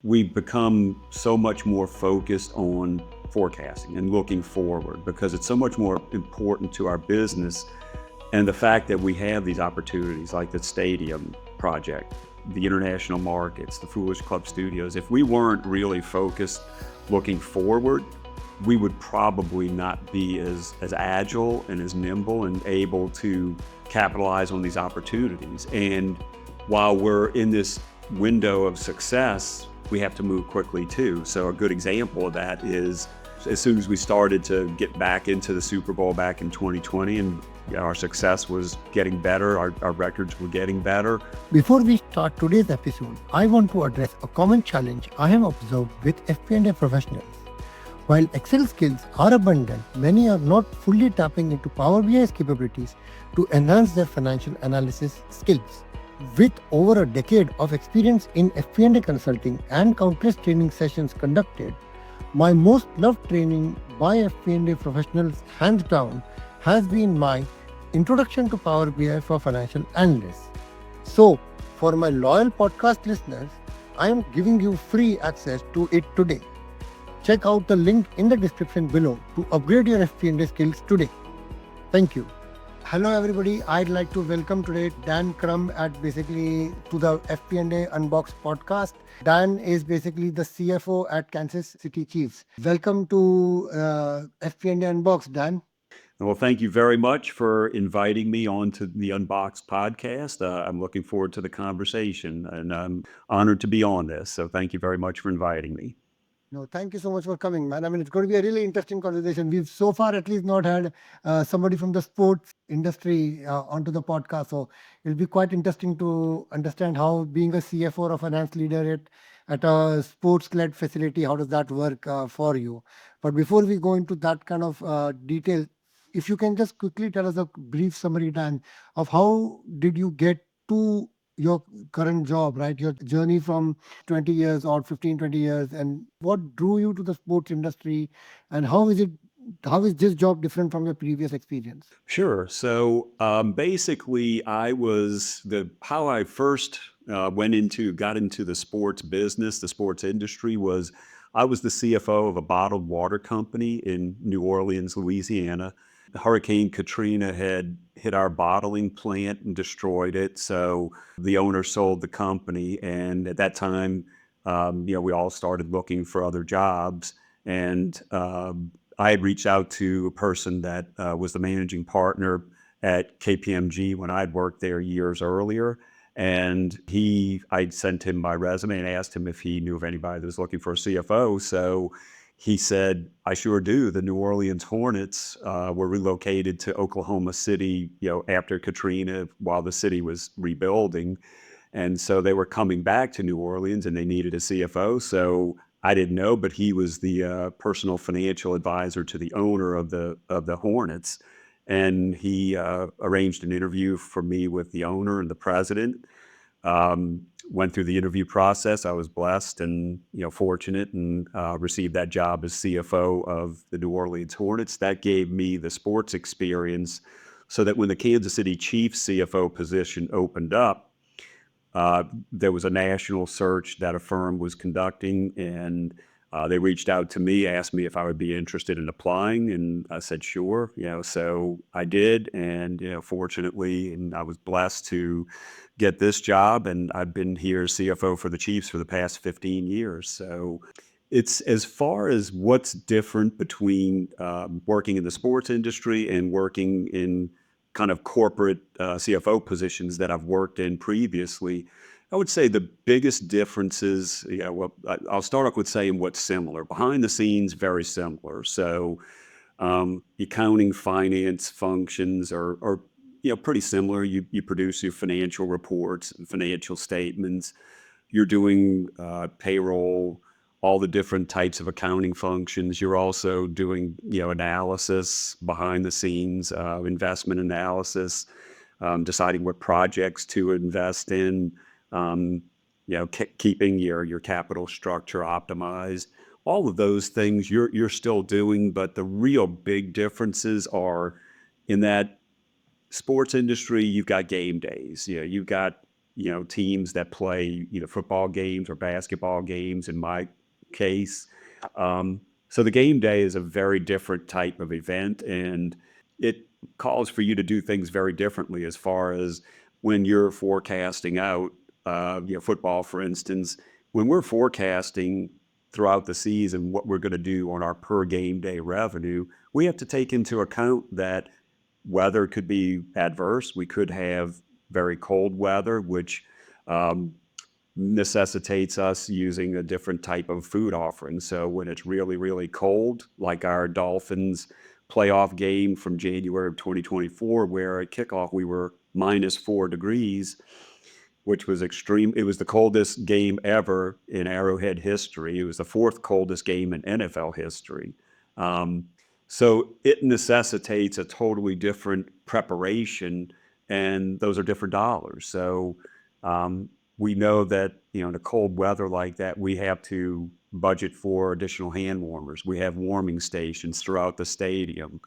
We've become so much more focused on forecasting and looking forward because it's so much more important to our business. And the fact that we have these opportunities like the stadium project, the international markets, the Foolish Club Studios, if we weren't really focused looking forward, we would probably not be as agile and as nimble and able to capitalize on these opportunities. And while we're in this window of success, we have to move quickly too. So a good example of that is as soon as we started to get back into the Super Bowl back in 2020 and our success was getting better, our records were getting better. Before we start today's episode, I want to address a common challenge I have observed with FP&A professionals. While Excel skills are abundant, many are not fully tapping into Power BI's capabilities to enhance their financial analysis skills. With over a decade of experience in FP&A consulting and countless training sessions conducted, my most loved training by FP&A professionals, hands down, has been my Introduction to Power BI for Financial Analysts. So, for my loyal podcast listeners, I am giving you free access to it today. Check out the link in the description below to upgrade your FP&A skills today. Thank you. Hello everybody, I'd like to welcome today Dan Crumb to the FP&A Unboxed podcast. Dan is basically the CFO at Kansas City Chiefs. Welcome to FP&A Unboxed, Dan. Well, thank you very much for inviting me onto the Unboxed podcast. I'm looking forward to the conversation and I'm honored to be on this. So thank you very much for inviting me. No, thank you so much for coming, man. I mean, it's going to be a really interesting conversation. We've so far at least not had somebody from the sports industry onto the podcast. So it'll be quite interesting to understand how being a CFO or a finance leader at a sports-led facility, how does that work for you? But before we go into that kind of detail, if you can just quickly tell us a brief summary, Dan, of how did you get to your current job, right? Your journey from 20 years or 15, 20 years, and what drew you to the sports industry, and how is this job different from your previous experience? Sure. So basically, how I first got into the sports business, the sports industry was I was the CFO of a bottled water company in New Orleans, Louisiana. Hurricane Katrina had hit our bottling plant and destroyed it. So the owner sold the company. And at that time, we all started looking for other jobs. And I had reached out to a person that was the managing partner at KPMG when I'd worked there years earlier. And I'd sent him my resume and asked him if he knew of anybody that was looking for a CFO. So he said, I sure do. The New Orleans Hornets were relocated to Oklahoma City, after Katrina while the city was rebuilding. And so they were coming back to New Orleans and they needed a CFO. So I didn't know, but he was the personal financial advisor to the owner of the Hornets. And he arranged an interview for me with the owner and the president. Went through the interview process. I was blessed and fortunate and received that job as CFO of the New Orleans Hornets. That gave me the sports experience so that when the Kansas City Chiefs CFO position opened up, there was a national search that a firm was conducting, and they reached out to me, asked me if I would be interested in applying, and I said sure. So I did, and fortunately, and I was blessed to get this job, and I've been here CFO for the Chiefs for the past 15 years. So it's as far as what's different between working in the sports industry and working in kind of corporate CFO positions that I've worked in previously. I would say the biggest differences, I'll start off with saying what's similar. Behind the scenes, very similar. So accounting, finance functions are pretty similar. You produce your financial reports and financial statements. You're doing payroll, all the different types of accounting functions. You're also doing analysis behind the scenes, investment analysis, deciding what projects to invest in, keeping your capital structure optimized. All of those things you're still doing, but the real big differences are in that sports industry, you've got game days. You've got teams that play either football games or basketball games in my case. So the game day is a very different type of event, and it calls for you to do things very differently as far as when you're forecasting out, football, for instance. When we're forecasting throughout the season what we're going to do on our per game day revenue, we have to take into account that weather could be adverse. We could have very cold weather, which um, necessitates us using a different type of food offering. So when it's really, really cold, like our Dolphins playoff game from January of 2024, where at kickoff we were -4 degrees, which was extreme. It was the coldest game ever in Arrowhead history. It was the fourth coldest game in NFL history. Um, so it necessitates a totally different preparation, and those are different dollars. So um, we know that in a cold weather like that, we have to budget for additional hand warmers. We have warming stations throughout the stadium.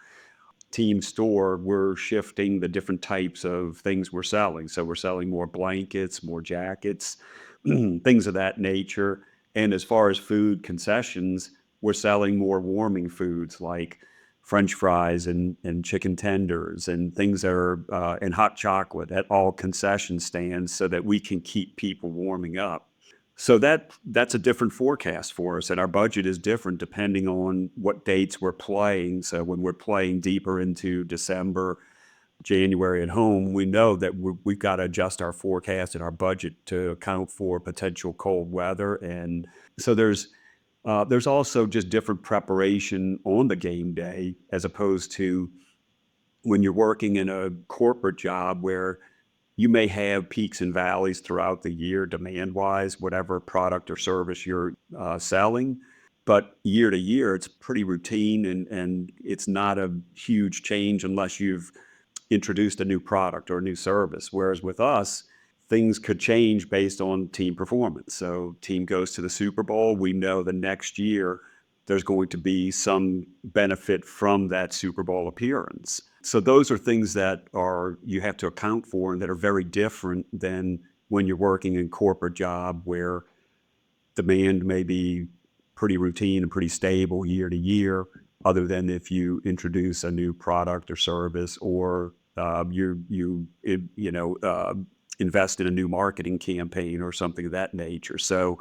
Team store, we're shifting the different types of things we're selling. So we're selling more blankets, more jackets, things of that nature. And as far as food concessions, we're selling more warming foods like French fries and chicken tenders and things that are and hot chocolate at all concession stands so that we can keep people warming up. So that's a different forecast for us, and our budget is different depending on what dates we're playing. So when we're playing deeper into December, January at home, we know that we've got to adjust our forecast and our budget to account for potential cold weather. And so there's also just different preparation on the game day as opposed to when you're working in a corporate job where you may have peaks and valleys throughout the year, demand wise, whatever product or service you're selling. But year to year, it's pretty routine and it's not a huge change unless you've introduced a new product or a new service. Whereas with us, things could change based on team performance. So, team goes to the Super Bowl, we know the next year there's going to be some benefit from that Super Bowl appearance. So those are things that are you have to account for and that are very different than when you're working in corporate job where demand may be pretty routine and pretty stable year to year, other than if you introduce a new product or service or invest in a new marketing campaign or something of that nature. So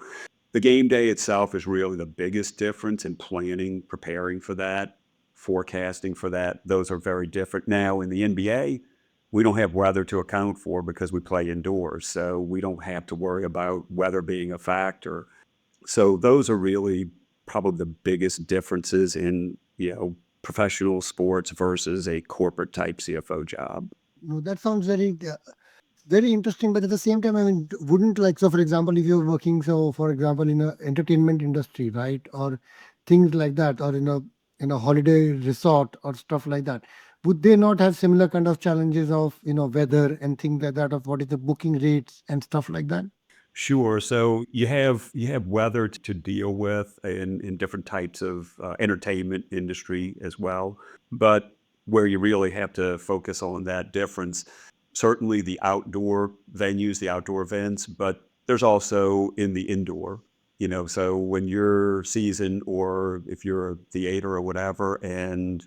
the game day itself is really the biggest difference in planning, preparing for that, forecasting for that. Those are very different. Now, in the NBA, we don't have weather to account for because we play indoors. So we don't have to worry about weather being a factor. So those are really probably the biggest differences in, professional sports versus a corporate type CFO job. No, that sounds very interesting, but at the same time, I mean, wouldn't like, so for example, if you're working, so for example, in a entertainment industry, right, or things like that, or in a holiday resort or stuff like that, would they not have similar kind of challenges of weather and things like that, of what is the booking rates and stuff like that? Sure. So you have weather to deal with in different types of entertainment industry as well, but where you really have to focus on that difference, certainly the outdoor venues, the outdoor events, but there's also in the indoor. So when your season or if you're a theater or whatever, and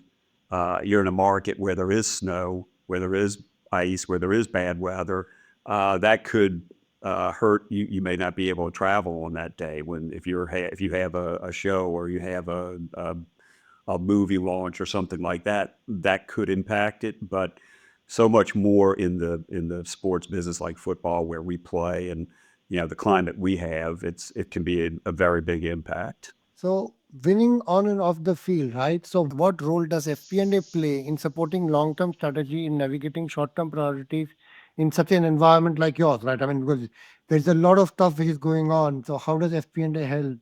you're in a market where there is snow, where there is ice, where there is bad weather, that could hurt you. You may not be able to travel on that day when if you have a show or you have a movie launch or something like that, that could impact it. But so much more in the sports business like football where we play and the climate we have, it can be a very big impact. So winning on and off the field, right? So what role does FP&A play in supporting long-term strategy in navigating short-term priorities in such an environment like yours, right? I mean, because there's a lot of stuff which is going on. So how does FP&A help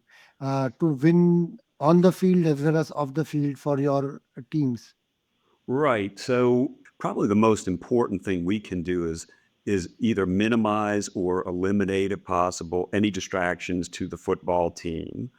to win on the field as well as off the field for your teams? Right. So probably the most important thing we can do is either minimize or eliminate, if possible, any distractions to the football team.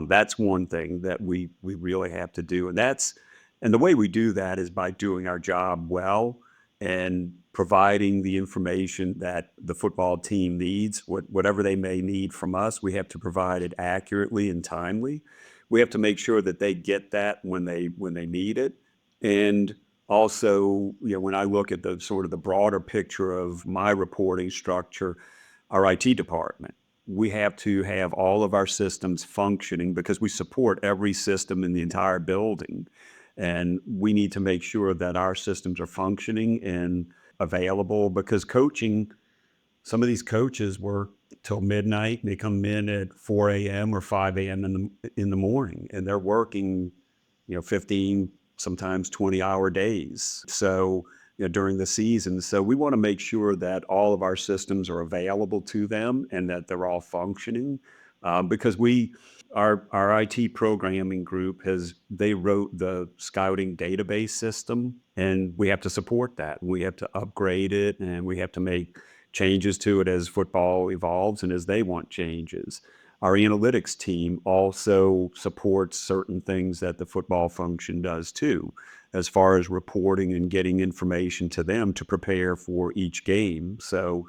That's one thing that we really have to do, and the way we do that is by doing our job well and providing the information that the football team needs, whatever they may need from us. We have to provide it accurately and timely. We have to make sure that they get that when they need it. And also, when I look at the sort of the broader picture of my reporting structure, our IT department, we have to have all of our systems functioning because we support every system in the entire building. And we need to make sure that our systems are functioning and available because some of these coaches work till midnight and they come in at 4 a.m. or 5 a.m. in the morning, and they're working, 15, sometimes 20-hour days. So, during the season. So we want to make sure that all of our systems are available to them and that they're all functioning. Because our IT programming group they wrote the scouting database system, and we have to support that. We have to upgrade it, and we have to make changes to it as football evolves and as they want changes. Our analytics team also supports certain things that the football function does too, as far as reporting and getting information to them to prepare for each game. So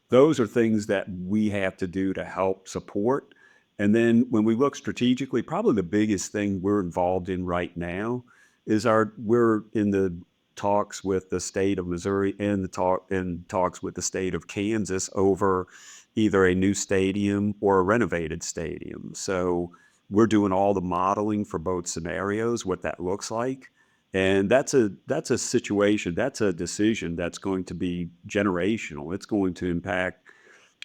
those are things that we have to do to help support. And then when we look strategically, probably the biggest thing we're involved in right now is we're in the talks with the state of Missouri and talks with the state of Kansas over either a new stadium or a renovated stadium. So we're doing all the modeling for both scenarios, what that looks like. And that's a situation, that's a decision that's going to be generational. It's going to impact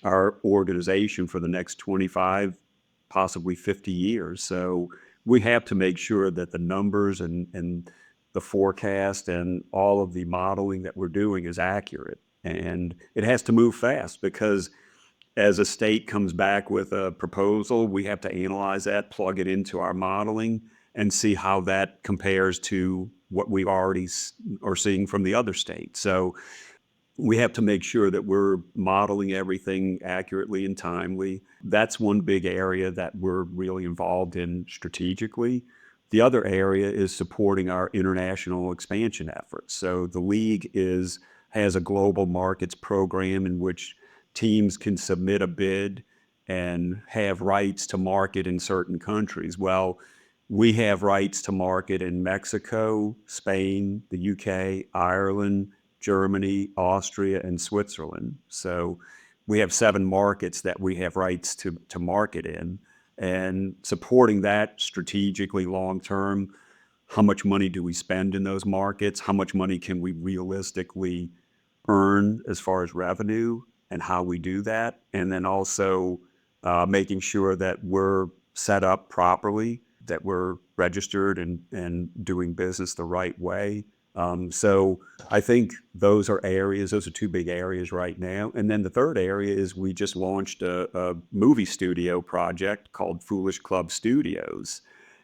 our organization for the next 25, possibly 50 years. So we have to make sure that the numbers and the forecast and all of the modeling that we're doing is accurate. And it has to move fast because as a state comes back with a proposal, we have to analyze that, plug it into our modeling, and see how that compares to what we already are seeing from the other states. So we have to make sure that we're modeling everything accurately and timely. That's one big area that we're really involved in strategically. The other area is supporting our international expansion efforts. So the league has a global markets program in which teams can submit a bid and have rights to market in certain countries. Well, we have rights to market in Mexico, Spain, the UK, Ireland, Germany, Austria, and Switzerland. So we have 7 markets that we have rights to market in, and supporting that strategically long term. How much money do we spend in those markets? How much money can we realistically earn as far as revenue and how we do that? And then also making sure that we're set up properly, that we're registered and doing business the right way. So I think those are 2 big areas right now. And then the third area is we just launched a movie studio project called Foolish Club Studios.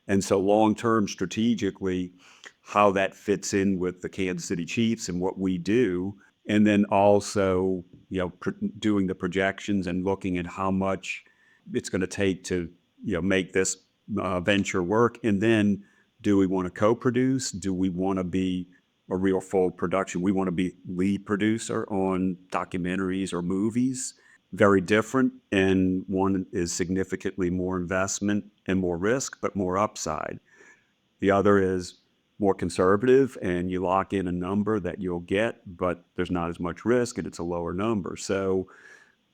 And so long-term strategically, how that fits in with the Kansas City Chiefs and what we do. And then also, doing the projections and looking at how much it's going to take to, make this venture work. And then do we want to co-produce? Do we want to be a real full production? We want to be lead producer on documentaries or movies. Very different, and one is significantly more investment and more risk, but more upside. The other is more conservative, and you lock in a number that you'll get, but there's not as much risk and it's a lower number. So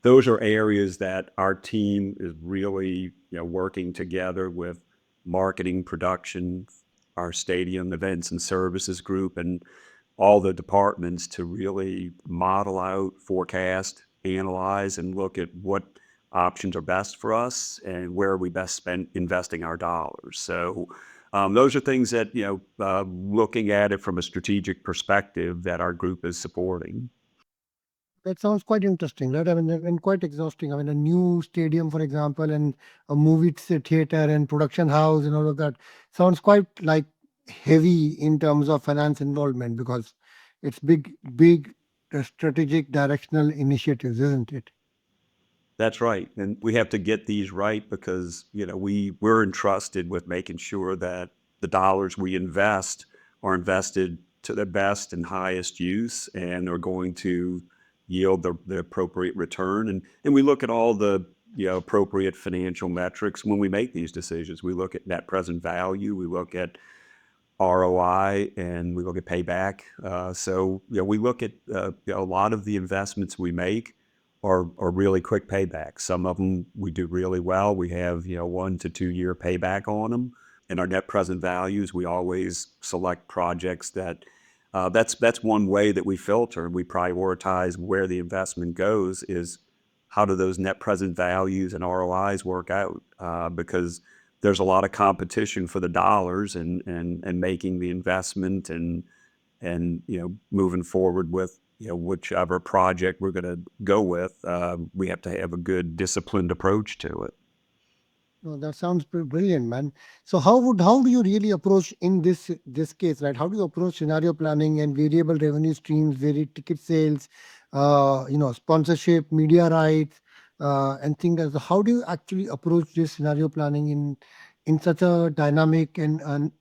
those are areas that our team is really, working together with marketing, production, our stadium events and services group, and all the departments to really model out, forecast, analyze, and look at what options are best for us and where are we best investing our dollars. So those are things that, looking at it from a strategic perspective that our group is supporting. That sounds quite interesting, right? I mean, and quite exhausting. I mean, a new stadium, for example, and a movie theater and production house and all of that sounds quite like heavy in terms of finance involvement because it's big strategic directional initiatives, isn't it? That's right. And we have to get these right because, we're entrusted with making sure that the dollars we invest are invested to their best and highest use and are going to yield the appropriate return. And we look at all the appropriate financial metrics when we make these decisions. We look at net present value, we look at ROI, and we look at payback. So we look at a lot of the investments we make are really quick paybacks. Some of them we do really well. We have 1 to 2 year payback on them. And our net present values, we always select projects that's one way that we filter and we prioritize where the investment goes is how do those net present values and ROIs work out? Because there's a lot of competition for the dollars and making the investment and moving forward with whichever project we're going to go with. We have to have a good disciplined approach to it. No, that sounds brilliant, man. So how do you really approach in this case, right? How do you approach scenario planning and variable revenue streams, ticket sales, sponsorship, media rights, and things like that? How do you actually approach this scenario planning in such a dynamic and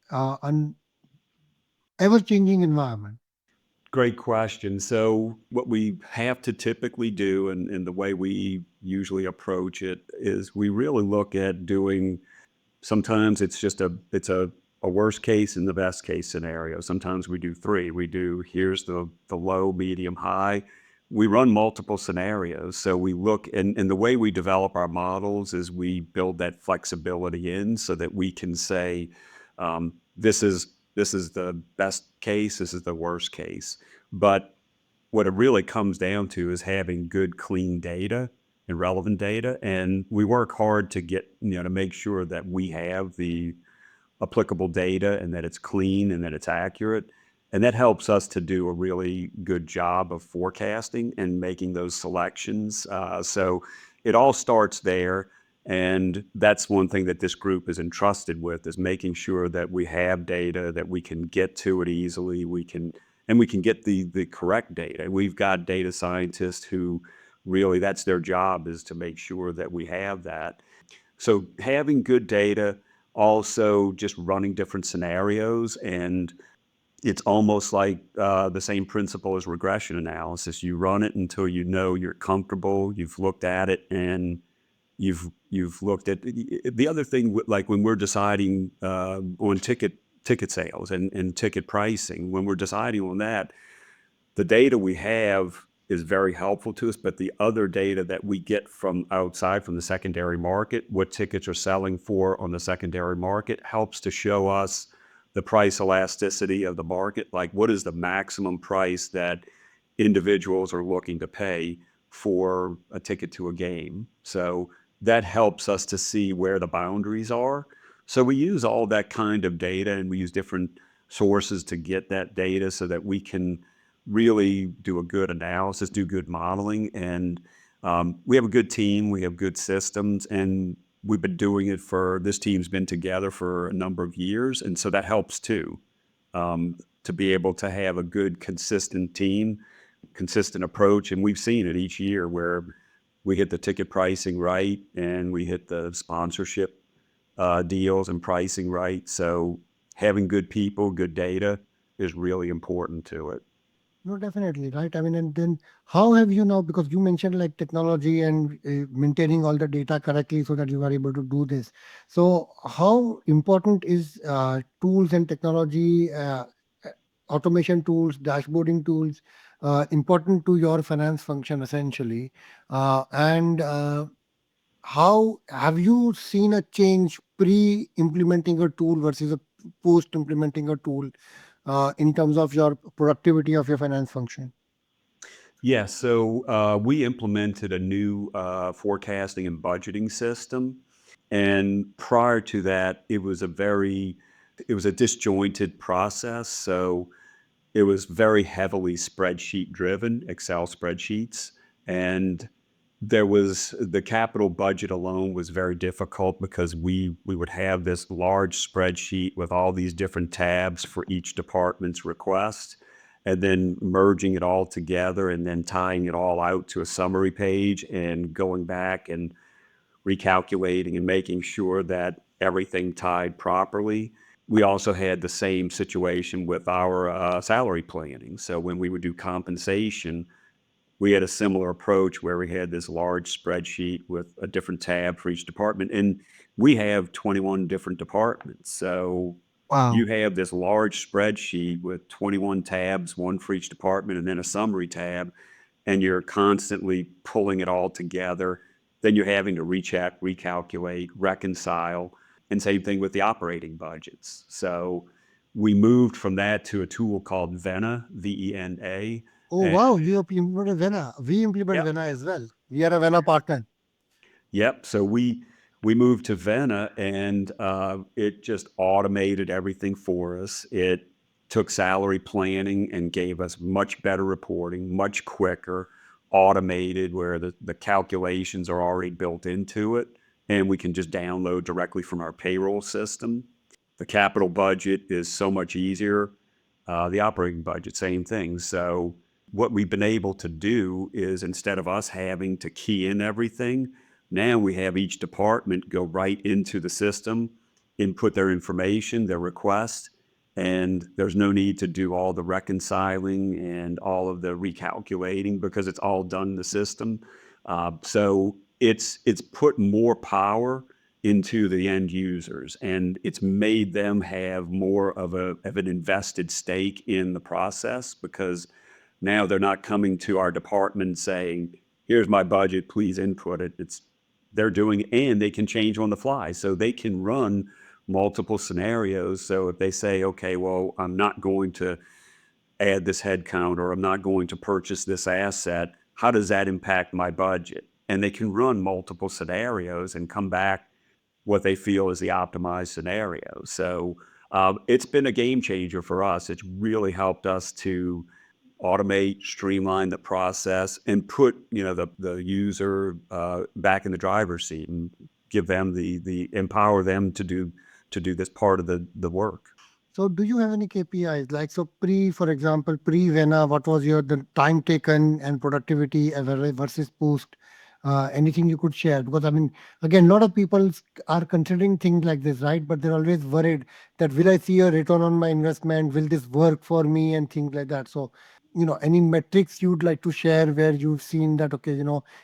ever changing environment? Great question. So what we have to typically do and the way we usually approach it is we really look at doing sometimes it's a worst case and the best case scenario. Sometimes we do three. We do here's the low, medium, high. We run multiple scenarios. So we look and the way we develop our models is we build that flexibility in so that we can say this is the best case, this is the worst case. But what it really comes down to is having good, clean data and relevant data. And we work hard to get, to make sure that we have the applicable data and that it's clean and that it's accurate. And that helps us to do a really good job of forecasting and making those selections. So it all starts there. And that's one thing that this group is entrusted with is making sure that we have data, that we can get to it easily. We can get the correct data. We've got data scientists who really that's their job is to make sure that we have that. So having good data, also just running different scenarios, and it's almost like the same principle as regression analysis. You run it until you know you're comfortable, you've looked at it, and you've looked at the other thing, like when we're deciding on ticket sales and ticket pricing, when we're deciding on that, the data we have is very helpful to us, but the other data that we get from outside from the secondary market, what tickets are selling for on the secondary market, helps to show us the price elasticity of the market. Like what is the maximum price that individuals are looking to pay for a ticket to a game? So that helps us to see where the boundaries are. So we use all that kind of data and we use different sources to get that data so that we can really do a good analysis, do good modeling. And we have a good team, we have good systems, and we've been doing it this team's been together for a number of years. And so that helps too, to be able to have a good, consistent team, consistent approach. And we've seen it each year where we hit the ticket pricing right and we hit the sponsorship deals and pricing right. So having good people, good data is really important to it. No, definitely, right? I mean, and then how have you now, because you mentioned like technology and maintaining all the data correctly so that you are able to do this. So, how important is tools and technology, uh, automation tools, dashboarding tools, important to your finance function essentially? And how have you seen a change pre implementing a tool versus a post implementing a tool in terms of your productivity of your finance function? Yeah, so we implemented a new forecasting and budgeting system. And prior to that, it was a disjointed process. So it was very heavily spreadsheet driven, Excel spreadsheets. And there was the capital budget alone was very difficult because we would have this large spreadsheet with all these different tabs for each department's request and then merging it all together and then tying it all out to a summary page and going back and recalculating and making sure that everything tied properly. We also had the same situation with our salary planning. So when we would do compensation, we had a similar approach where we had this large spreadsheet with a different tab for each department. And we have 21 different departments. So you Wow. have this large spreadsheet with 21 tabs, one for each department, and then a summary tab, and you're constantly pulling it all together. Then you're having to recheck, recalculate, reconcile, and same thing with the operating budgets. So we moved from that to a tool called Vena, Vena. Oh, And wow. You have implemented Vena. We implement yep, Vena as well. We are a Vena partner. yep. So we moved to Vena, and it just automated everything for us. It took salary planning and gave us much better reporting, much quicker, automated, where the calculations are already built into it, and we can just download directly from our payroll system. The capital budget is so much easier. The operating budget, same thing. So what we've been able to do is, instead of us having to key in everything, now we have each department go right into the system, input their information, their request, and there's no need to do all the reconciling and all of the recalculating because it's all done in the system. So it's put more power into the end users, and it's made them have more of an invested stake in the process, because now they're not coming to our department saying, here's my budget, please input it. It's they're doing, and they can change on the fly. So they can run multiple scenarios. So if they say, okay, well, I'm not going to add this headcount, or I'm not going to purchase this asset, how does that impact my budget? And they can run multiple scenarios and come back what they feel is the optimized scenario. So it's been a game changer for us. It's really helped us to automate, streamline the process, and put the user back in the driver's seat, and give them the empower them to do this part of the work. So do you have any KPIs? Like, so for example, pre-Vena, what was your the time taken and productivity versus post? Anything you could share? Because I mean, again, a lot of people are considering things like this, right? But they're always worried that will I see a return on my investment? Will this work for me? And things like that. So, any metrics you'd like to share where you've seen that, okay,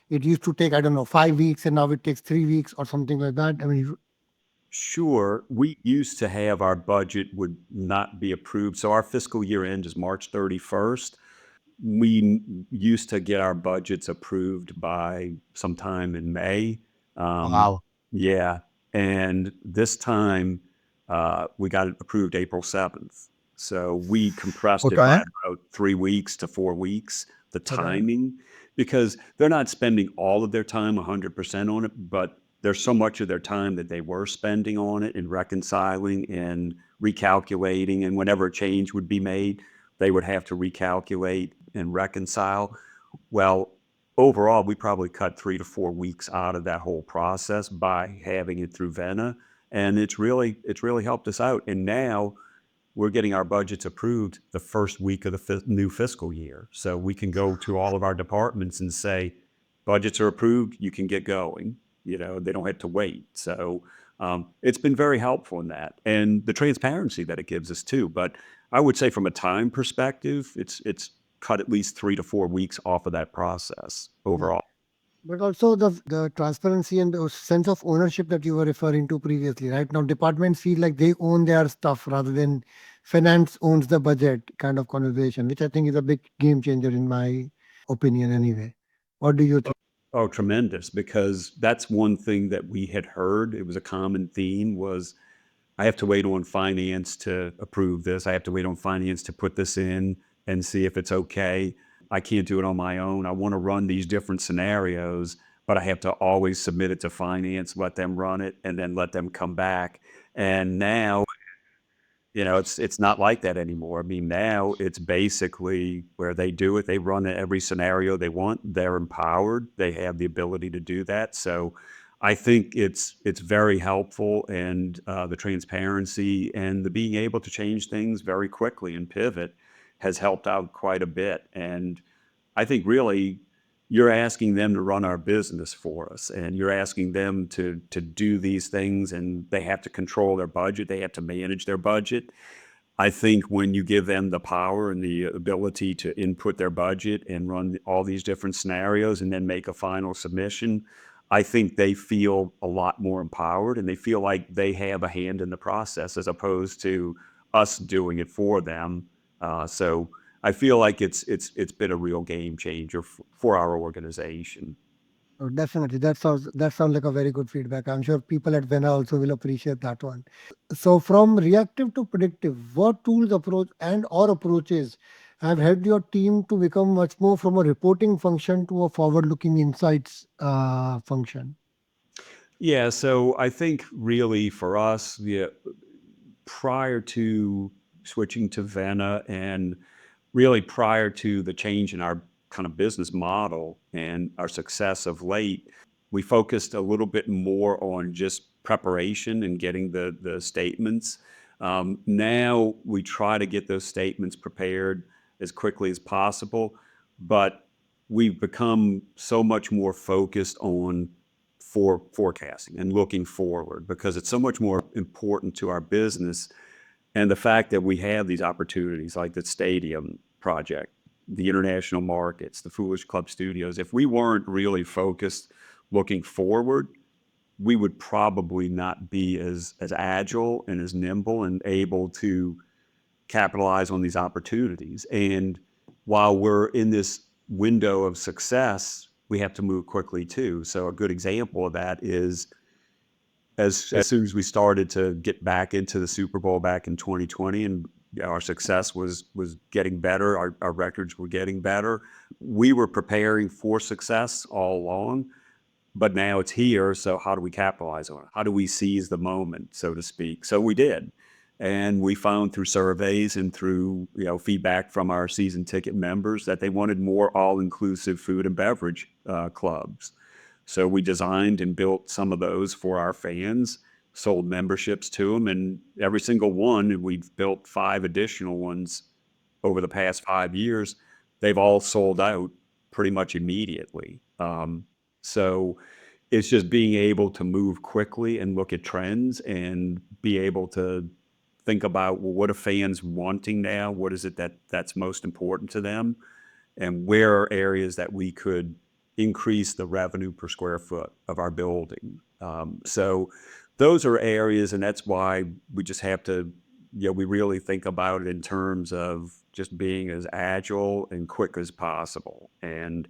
it used to take, I don't know, 5 weeks and now it takes 3 weeks or something like that. I mean, Sure. We used to have our budget would not be approved. So our fiscal year end is March 31st. Used to get our budgets approved by sometime in May. Um, wow. yeah. And this time we got it approved April 7th. So we compressed it by Okay. about 3 weeks to 4 weeks, the Okay. timing, because they're not spending all of their time 100% on it, but there's so much of their time that they were spending on it and reconciling and recalculating. And whenever a change would be made, they would have to recalculate and reconcile. Well, overall, we probably cut 3 to 4 weeks out of that whole process by having it through Vena, and it's really helped us out. And now we're getting our budgets approved the first week of the new fiscal year, so we can go to all of our departments and say, budgets are approved, you can get going. They don't have to wait. So it's been very helpful in that, and the transparency that it gives us too. But I would say, from a time perspective, it's cut at least 3 to 4 weeks off of that process Yeah. overall. But also the transparency and the sense of ownership that you were referring to previously, right? Now departments feel like they own their stuff rather than finance owns the budget kind of conversation, which I think is a big game changer in my opinion anyway. What do you think? Oh, tremendous, because that's one thing that we had heard. It was a common theme was, I have to wait on finance to approve this. I have to wait on finance to put this in and see if it's okay. I can't do it on my own. I want to run these different scenarios, but I have to always submit it to finance, let them run it, and then let them come back. And now, it's not like that anymore. I mean, now it's basically where they do it. They run every scenario they want. They're empowered. They have the ability to do that. So I think it's very helpful, and the transparency and the being able to change things very quickly and pivot has helped out quite a bit. And I think, really, you're asking them to run our business for us, and you're asking them to do these things, and they have to control their budget. They have to manage their budget. I think when you give them the power and the ability to input their budget and run all these different scenarios and then make a final submission, I think they feel a lot more empowered and they feel like they have a hand in the process as opposed to us doing it for them. So I feel like it's been a real game changer for our organization. Oh, definitely. That sounds like a very good feedback. I'm sure people at Vienna also will appreciate that one. So from reactive to predictive, what tools approach and or approaches have helped your team to become much more from a reporting function to a forward-looking insights function? Yeah, so I think really for us, prior to switching to Vienna and really prior to the change in our kind of business model and our success of late, we focused a little bit more on just preparation and getting the statements. Now we try to get those statements prepared as quickly as possible, but we've become so much more focused on forecasting and looking forward because it's so much more important to our business. And the fact that we have these opportunities like the stadium project, the international markets, the Foolish Club Studios, if we weren't really focused looking forward, we would probably not be as agile and as nimble and able to capitalize on these opportunities. And while we're in this window of success, we have to move quickly too. So a good example of that is as soon as we started to get back into the Super Bowl back in 2020 and our success was getting better, our records were getting better. We were preparing for success all along, but now it's here. So how do we capitalize on it? How do we seize the moment, so to speak? So we did. And we found through surveys and through feedback from our season ticket members that they wanted more all-inclusive food and beverage clubs. So we designed and built some of those for our fans, sold memberships to them, and every single one, and we've built 5 additional ones over the past 5 years, they've all sold out pretty much immediately. So it's just being able to move quickly and look at trends and be able to think about, well, what are fans wanting now? What is it that's most important to them? And where are areas that we could increase the revenue per square foot of our building? So those are areas, and that's why we just have to, we really think about it in terms of just being as agile and quick as possible. And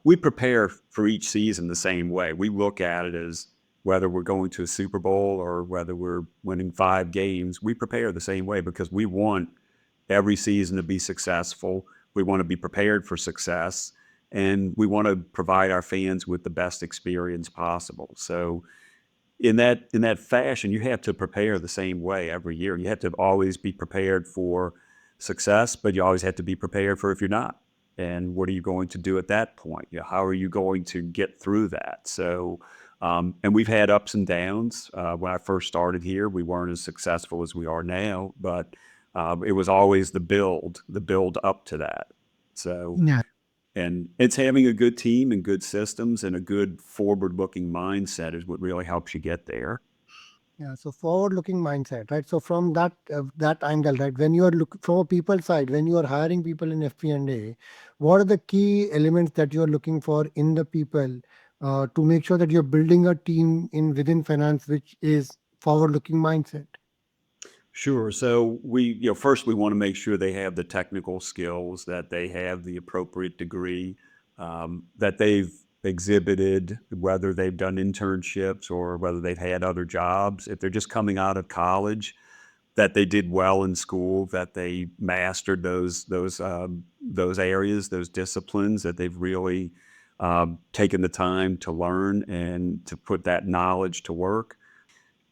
we prepare for each season the same way. We look at it as whether we're going to a Super Bowl or whether we're winning 5 games, we prepare the same way because we want every season to be successful. We want to be prepared for success, and we want to provide our fans with the best experience possible. So in that fashion, you have to prepare the same way every year. You have to always be prepared for success, but you always have to be prepared for if you're not. And what are you going to do at that point? How are you going to get through that? So, and we've had ups and downs. When I first started here, we weren't as successful as we are now, but it was always the build up to that. So, Yeah. and it's having a good team and good systems and a good forward-looking mindset is what really helps you get there. Yeah, so forward-looking mindset, right? So from that angle, right? When you are look from a people side, when you are hiring people in FP&A, what are the key elements that you are looking for in the people to make sure that you're building a team in within finance, which is forward-looking mindset? Sure. So first we want to make sure they have the technical skills, that they have the appropriate degree, that they've exhibited, whether they've done internships or whether they've had other jobs. If they're just coming out of college, that they did well in school, that they mastered those areas, those disciplines, that they've really taken the time to learn and to put that knowledge to work.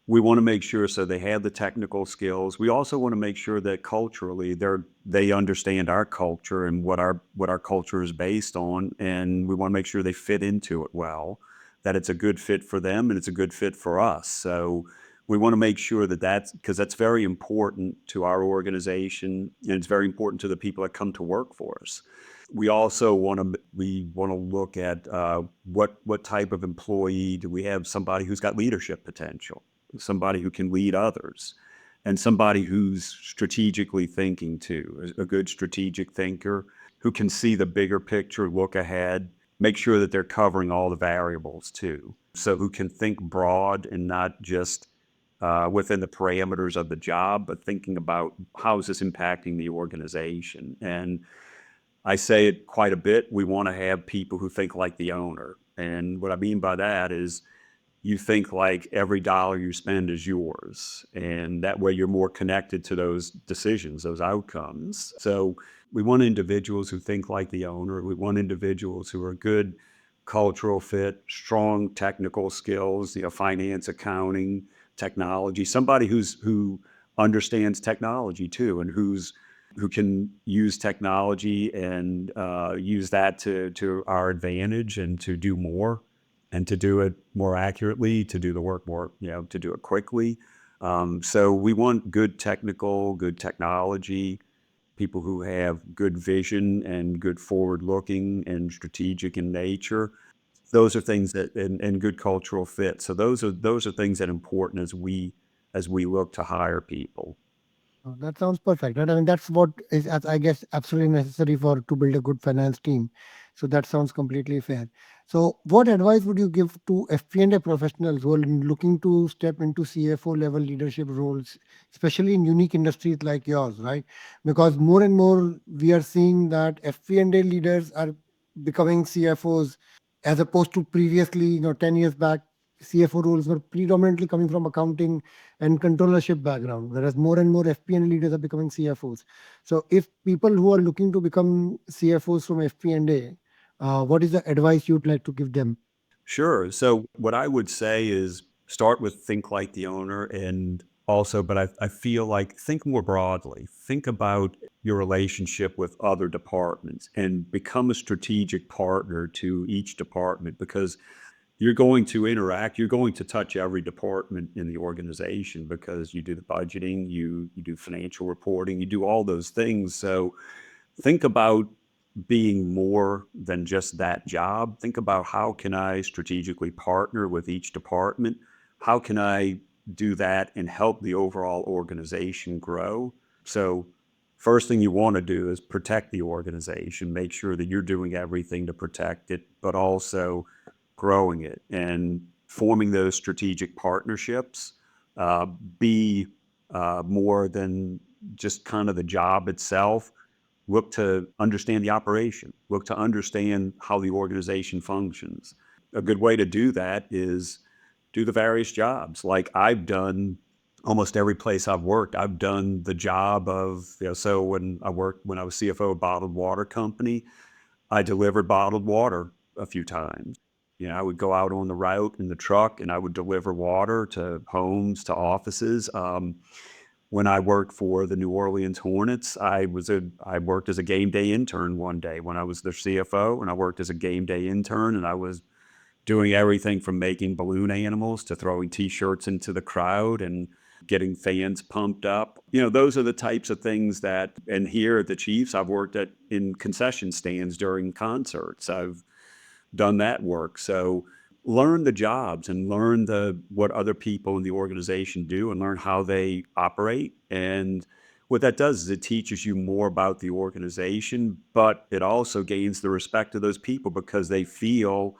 We want to make sure so they have the technical skills. We also want to make sure that culturally they understand our culture and what our culture is based on, and we want to make sure they fit into it well, that it's a good fit for them and it's a good fit for us. So we want to make sure that that's because that's very important to our organization and it's very important to the people that come to work for us. We also want to look at what type of employee do we have? Somebody who's got leadership potential, somebody who can lead others, and somebody who's strategically thinking too, a good strategic thinker who can see the bigger picture, look ahead, make sure that they're covering all the variables too. So who can think broad and not just within the parameters of the job, but thinking about how is this impacting the organization. And I say it quite a bit. We want to have people who think like the owner. And what I mean by that is you think like every dollar you spend is yours. And that way you're more connected to those decisions, those outcomes. So we want individuals who think like the owner. We want individuals who are good cultural fit, strong technical skills, finance, accounting, technology, somebody who understands technology too, and who can use technology and use that to our advantage and to do more and to do it more accurately, to do the work more, to do it quickly. So we want good technology, people who have good vision and good forward looking and strategic in nature. Those are things that and good cultural fit. So those are things that are important as we look to hire people. Oh, that sounds perfect, right? I mean, that's what is, I guess, absolutely necessary for to build a good finance team. So that sounds completely fair. So, what advice would you give to FP&A professionals who are looking to step into CFO level leadership roles, especially in unique industries like yours, right? Because more and more we are seeing that FP&A leaders are becoming CFOs, as opposed to previously, 10 years back, CFO roles were predominantly coming from accounting and controllership background, whereas more and more FP&A leaders are becoming CFOs. So, if people who are looking to become CFOs from FP&A, what is the advice you'd like to give them? Sure. So what I would say is start with think like the owner, and also, but I feel like think more broadly. Think about your relationship with other departments and become a strategic partner to each department, because you're going to interact, you're going to touch every department in the organization because you do the budgeting, you do financial reporting, you do all those things. So think about being more than just that job. Think about how can I strategically partner with each department? How can I do that and help the overall organization grow? So first thing you want to do is protect the organization, make sure that you're doing everything to protect it, but also growing it and forming those strategic partnerships. Uh, be more than just kind of the job itself. Look to understand the operation, look to understand how the organization functions. A good way to do that is do the various jobs. Like I've done almost every place I've worked, I've done the job of, so when I was CFO of a bottled water company, I delivered bottled water a few times. I would go out on the route in the truck and I would deliver water to homes, to offices. When I worked for the New Orleans Hornets, I worked as a game day intern one day when I was their CFO, and I worked as a game day intern, and I was doing everything from making balloon animals to throwing T-shirts into the crowd and getting fans pumped up. Those are the types of things that. And here at the Chiefs, I've worked at in concession stands during concerts. I've done that work. So learn the jobs and learn the what other people in the organization do and learn how they operate. And what that does is it teaches you more about the organization, but it also gains the respect of those people because they feel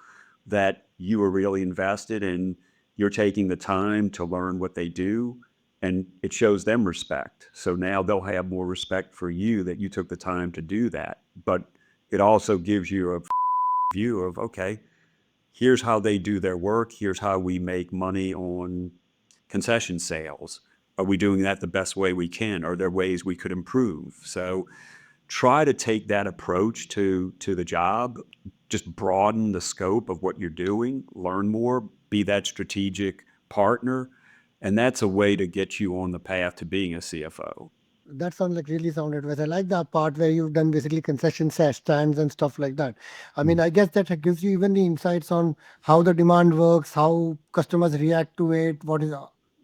that you are really invested and you're taking the time to learn what they do, and it shows them respect. So now they'll have more respect for you that you took the time to do that. But it also gives you a view of, okay, here's how they do their work. Here's how we make money on concession sales. Are we doing that the best way we can? Are there ways we could improve? So try to take that approach to the job. Just broaden the scope of what you're doing, learn more, be that strategic partner. And that's a way to get you on the path to being a CFO. That sounds like really sound advice. I like that part where you've done basically concession stands and stuff like that. I mean, I guess that gives you even the insights on how the demand works, how customers react to it, what is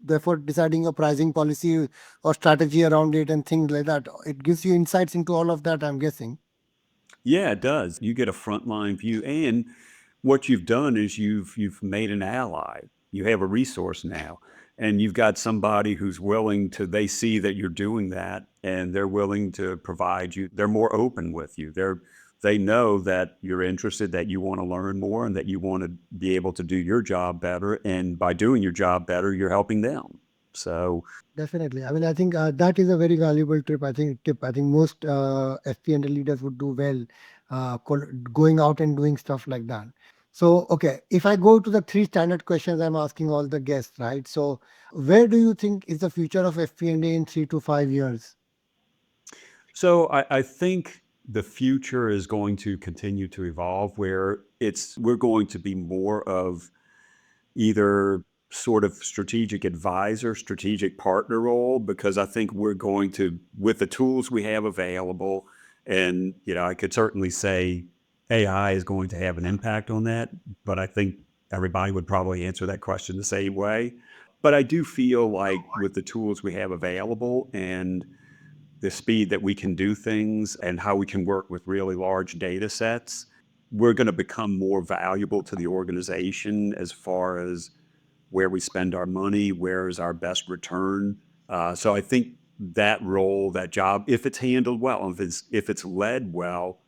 therefore deciding your pricing policy or strategy around it and things like that. It gives you insights into all of that, I'm guessing. Yeah, it does. You get a frontline view, and what you've done is you've made an ally. You have a resource now, and you've got somebody who's willing to. They see that you're doing that, and they're willing to provide you. They're more open with you. They know that you're interested, that you want to learn more, and that you want to be able to do your job better. And by doing your job better, you're helping them. So Definitely. I mean, I think that is a very valuable trip. I think tip. I think most FP&A leaders would do well, going out and doing stuff like that. So, okay, if I go to the three standard questions I'm asking all the guests, right? So, where do you think is the future of FP&A in 3 to 5 years? So I think the future is going to continue to evolve where we're going to be more of either sort of strategic advisor, strategic partner role, because I think we're going to, with the tools we have available, and I could certainly say AI is going to have an impact on that, but I think everybody would probably answer that question the same way. But I do feel like with the tools we have available and the speed that we can do things and how we can work with really large data sets, we're going to become more valuable to the organization as far as where we spend our money, where is our best return. So I think that role, that job, if it's handled well, if it's led well,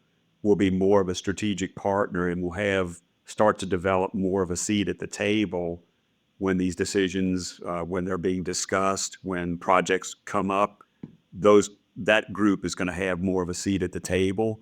we'll be more of a strategic partner, and we'll have start to develop more of a seat at the table when these decisions, when they're being discussed, when projects come up. That group is going to have more of a seat at the table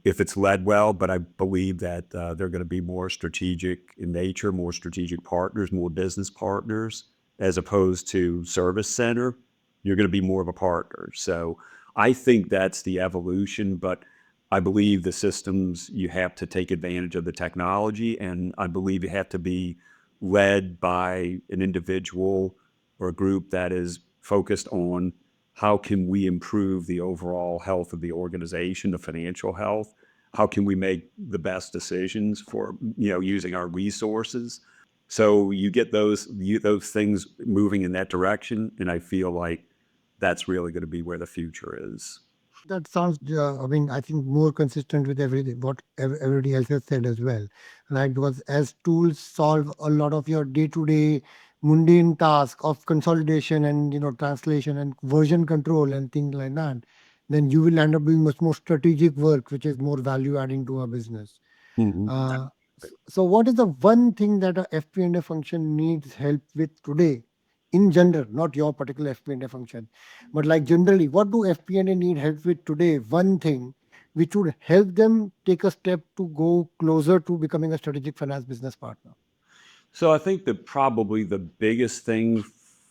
if it's led well. But I believe that they're going to be more strategic in nature, more strategic partners, more business partners, as opposed to service center. You're going to be more of a partner. So I think that's the evolution. But I believe the systems, you have to take advantage of the technology, and I believe you have to be led by an individual or a group that is focused on how can we improve the overall health of the organization, the financial health? How can we make the best decisions for using our resources? So you get those things moving in that direction, and I feel like that's really going to be where the future is. That sounds, I mean, I think more consistent with everything what everybody else has said as well, right? Because as tools solve a lot of your day-to-day mundane task of consolidation and translation and version control and things like that, then you will end up doing much more strategic work, which is more value adding to a business. Mhm. So, what is the one thing that a FP&A function needs help with today, in general, not your particular FP&A function, but like generally, what do FP&A need help with today? One thing which would help them take a step to go closer to becoming a strategic finance business partner. So I think that probably the biggest thing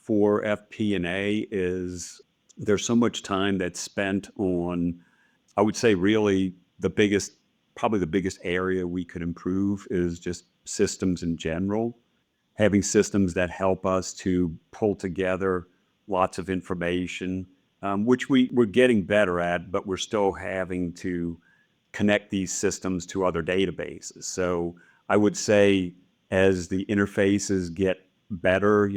for FP&A is there's so much time that's spent on, I would say really probably the biggest area we could improve is just systems in general. Having systems that help us to pull together lots of information, which we're getting better at, but we're still having to connect these systems to other databases. So I would say as the interfaces get better,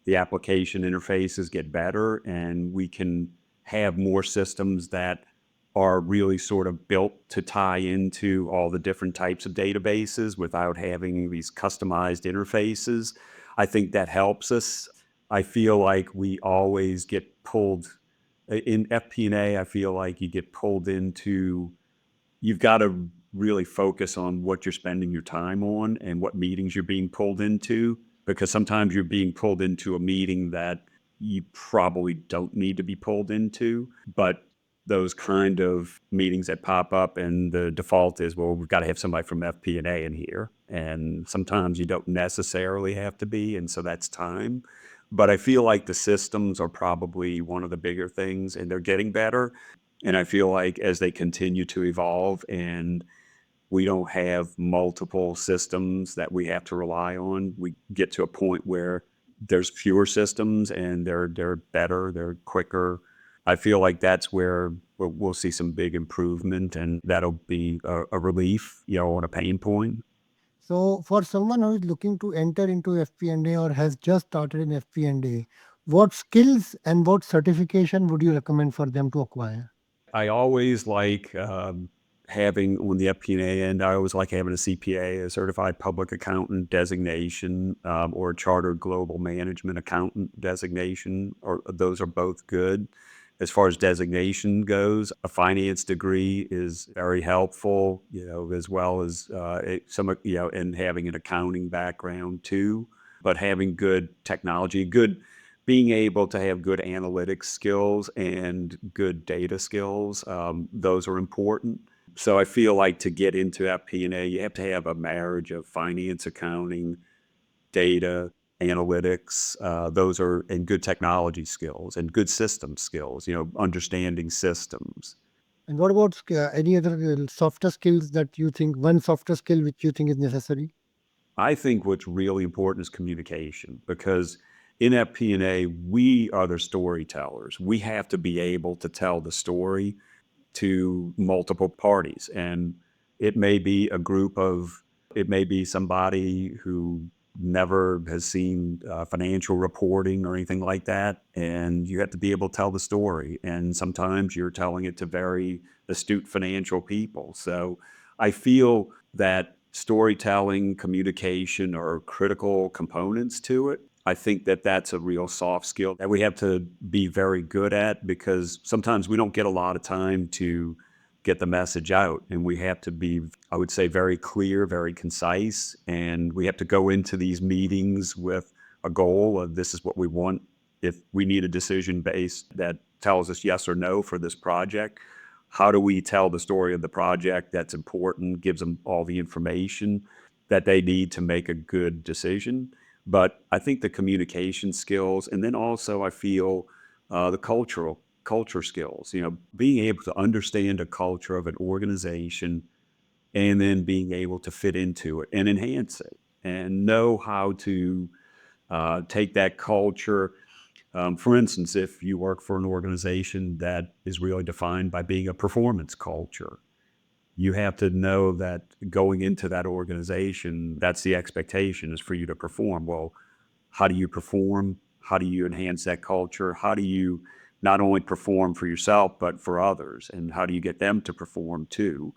the application interfaces get better, and we can have more systems that are really sort of built to tie into all the different types of databases without having these customized interfaces. I think that helps us. I feel like we always get pulled in FP&A. I feel like you get pulled into you've got to really focus on what you're spending your time on and what meetings you're being pulled into, because sometimes you're being pulled into a meeting that you probably don't need to be pulled into. But those kind of meetings that pop up, and the default is, well, we've got to have somebody from FP&A in here. And sometimes you don't necessarily have to be. And so that's time. But I feel like the systems are probably one of the bigger things, and they're getting better. And I feel like as they continue to evolve and we don't have multiple systems that we have to rely on, we get to a point where there's fewer systems and they're better, they're quicker. I feel like that's where we'll see some big improvement, and that'll be a relief, on a pain point. So, for someone who is looking to enter into FP&A or has just started in FP&A, what skills and what certification would you recommend for them to acquire? I always like having on the FP&A end, I always like having a CPA, a certified public accountant designation, or a chartered global management accountant designation, or those are both good. As far as designation goes, a finance degree is very helpful, as well as and having an accounting background too. But having good technology, being able to have good analytics skills and good data skills, those are important. So I feel like to get into FP&A, you have to have a marriage of finance, accounting, data, analytics. Those are and good technology skills and good system skills. Understanding systems. And what about any other softer skills that you think, one softer skill which you think is necessary? I think what's really important is communication, because in FP&A, we are the storytellers. We have to be able to tell the story to multiple parties. And it may be it may be somebody who never has seen financial reporting or anything like that. And you have to be able to tell the story. And sometimes you're telling it to very astute financial people. So I feel that storytelling, communication are critical components to it. I think that that's a real soft skill that we have to be very good at, because sometimes we don't get a lot of time to get the message out. And we have to be, I would say, very clear, very concise. And we have to go into these meetings with a goal of this is what we want. If we need a decision base that tells us yes or no for this project, how do we tell the story of the project that's important, gives them all the information that they need to make a good decision. But I think the communication skills, and then also I feel the culture skills, being able to understand a culture of an organization and then being able to fit into it and enhance it and know how to take that culture. For instance, if you work for an organization that is really defined by being a performance culture, you have to know that going into that organization, that's the expectation, is for you to perform. Well, how do you perform? How do you enhance that culture? How do you not only perform for yourself, but for others? And how do you get them to perform too?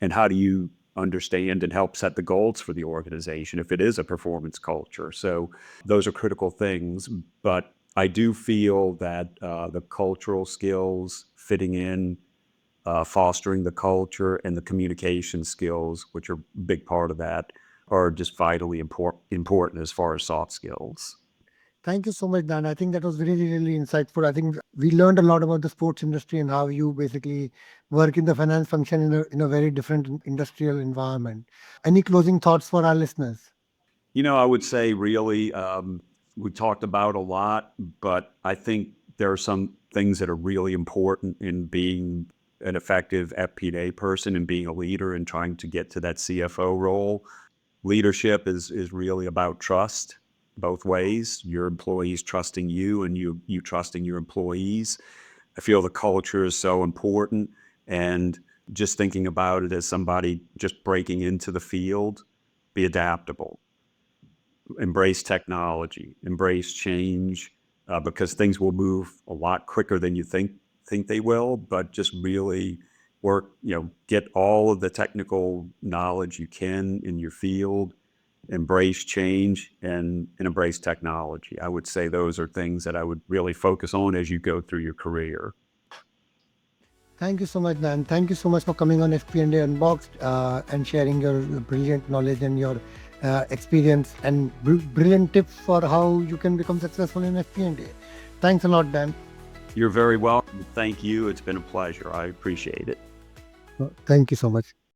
And how do you understand and help set the goals for the organization if it is a performance culture? So those are critical things. But I do feel that the cultural skills, fitting in, fostering the culture, and the communication skills, which are a big part of that, are just vitally important as far as soft skills. Thank you so much, Dan. I think that was really, really insightful. I think we learned a lot about the sports industry and how you basically work in the finance function in a very different industrial environment. Any closing thoughts for our listeners? I would say really, we talked about a lot, but I think there are some things that are really important in being an effective FP&A person and being a leader and trying to get to that CFO role. Leadership is really about trust both ways, your employees trusting you and you trusting your employees. I feel the culture is so important, and just thinking about it as somebody just breaking into the field, be adaptable, embrace technology, embrace change, because things will move a lot quicker than you think they will. But just really work, get all of the technical knowledge you can in your field, embrace change, and embrace technology. I would say those are things that I would really focus on as you go through your career. Thank you so much, Dan. Thank you so much for coming on FP&A Unboxed and sharing your brilliant knowledge and your experience and brilliant tips for how you can become successful in FP&A. Thanks a lot, Dan. You're very welcome. Thank you. It's been a pleasure. I appreciate it. Thank you so much.